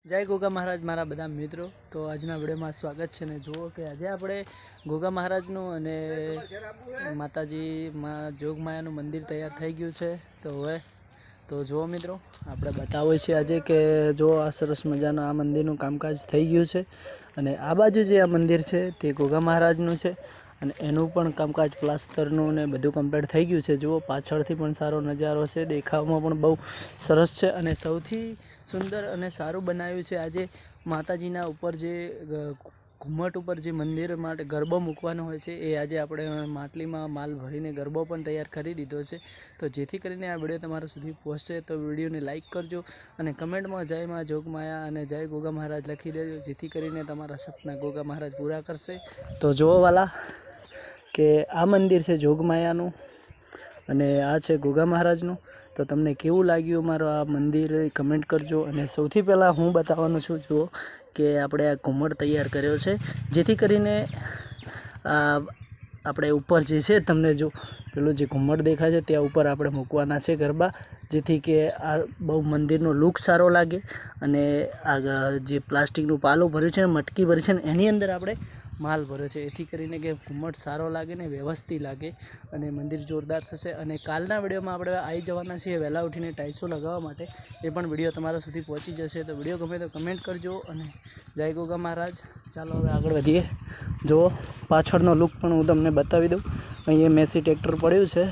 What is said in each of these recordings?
જય ગોગા મહારાજ મારા બધા મિત્રો। તો આજના વિડીયોમાં સ્વાગત છે ને જુઓ કે આજે આપણે ગોગા મહારાજનું અને માતાજી જોગમાયાનું મંદિર તૈયાર થઈ ગયું છે। તો હવે તો જુઓ મિત્રો આપણે બતાવો છે આજે કે જો આ સરસ મજાનું આ મંદિરનું કામકાજ થઈ ગયું છે અને આ બાજુ જે આ મંદિર છે તે ગોગા મહારાજનું છે અને એનું પણ કામકાજ પ્લાસ્ટરનું ને બધું કમ્પ્લીટ થઈ ગયું છે। જુઓ પાછળથી પણ સારો નજારો છે, દેખાવમાં પણ બહુ સરસ છે અને સૌથી સુંદર અને સારું બનાવ્યું છે। આજે માતાજીના ઉપર જે ઘુમ્મટ ઉપર જે મંદિર માટે ગરબો મૂકવાનો હોય છે એ આજે આપણે માટલીમાં માલ ભરીને ગરબો પણ તૈયાર કરી દીધો છે। તો જેથી કરીને આ વિડીયો તમારા સુધી પહોંચશે તો વિડીયોને લાઇક કરજો અને કમેન્ટમાં જય માં જોગમાયા અને જય ગોગા મહારાજ લખી દેજો, જેથી કરીને તમારા સપના ગોગા મહારાજ પૂરા કરશે। તો જુઓ વાલા કે આ મંદિર છે જોગમાયાનું અને આ છે ગોગા મહારાજનું। તો તમને કેવું લાગ્યું મારું આ મંદિર કમેન્ટ કરજો। અને સૌથી પહેલાં હું બતાવવાનું છું જુઓ કે આપણે આ ઘુમ્મટ તૈયાર કર્યો છે, જેથી કરીને આપણે ઉપર જે છે તમને જો પેલું જે ઘુમ્મટ દેખાય છે ત્યાં ઉપર આપણે મૂકવાના છે ગરબા, જેથી કે આ બહુ મંદિરનો લુક સારો લાગે। અને આ જે પ્લાસ્ટિકનું પાલું ભર્યું છે, મટકી ભરી છે ને એની અંદર આપણે માલ ભર્યો છે, એથી કરીને કે ઘુમ્મટ સારો લાગે ને વ્યવસ્થિત લાગે અને મંદિર જોરદાર થશે। અને કાલના વિડીયોમાં આપણે આવી જવાના છીએ વહેલા ઉઠીને ટાઇલ્સો લગાવવા માટે, એ પણ વિડીયો તમારા સુધી પહોંચી જશે। તો વિડીયો ગમે તો કમેન્ટ કરજો અને જય ગોગા મહારાજ। ચાલો હવે આગળ વધીએ। જુઓ પાછળનો લુક પણ હું તમને બતાવી દઉં। અહીંયા મેસી ટ્રેક્ટર પડ્યું છે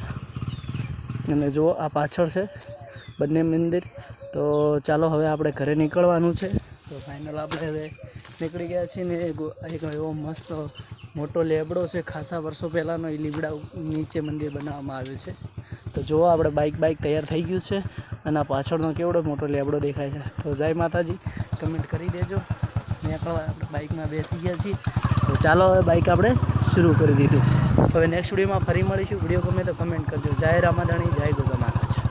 અને જુઓ આ પાછળ છે બંને મંદિર। તો ચાલો હવે આપણે ઘરે નીકળવાનું છે। તો ફાઇનલ આપણે હવે નીકળી ગયા છીએ ને એક એવો મસ્ત મોટો લેબડો છે, ખાસા વર્ષો પહેલાંનો એ લીબડા નીચે મંદિર બનાવવામાં આવ્યું છે। તો જુઓ આપણે બાઇક તૈયાર થઈ ગયું છે અને આ પાછળનો કેવડો મોટો લેબડો દેખાય છે। તો જય માતાજી, કમેન્ટ કરી દેજો। આપણે બાઇકમાં બેસી ગયા છીએ, તો ચાલો હવે બાઇક આપણે શરૂ કરી દીધું। હવે નેક્સ્ટ વિડીયોમાં ફરી મળીશું। વિડીયો ગમે તો કમેન્ટ કરજો। જય રામાધણી, જય ગોગા મહારાજ।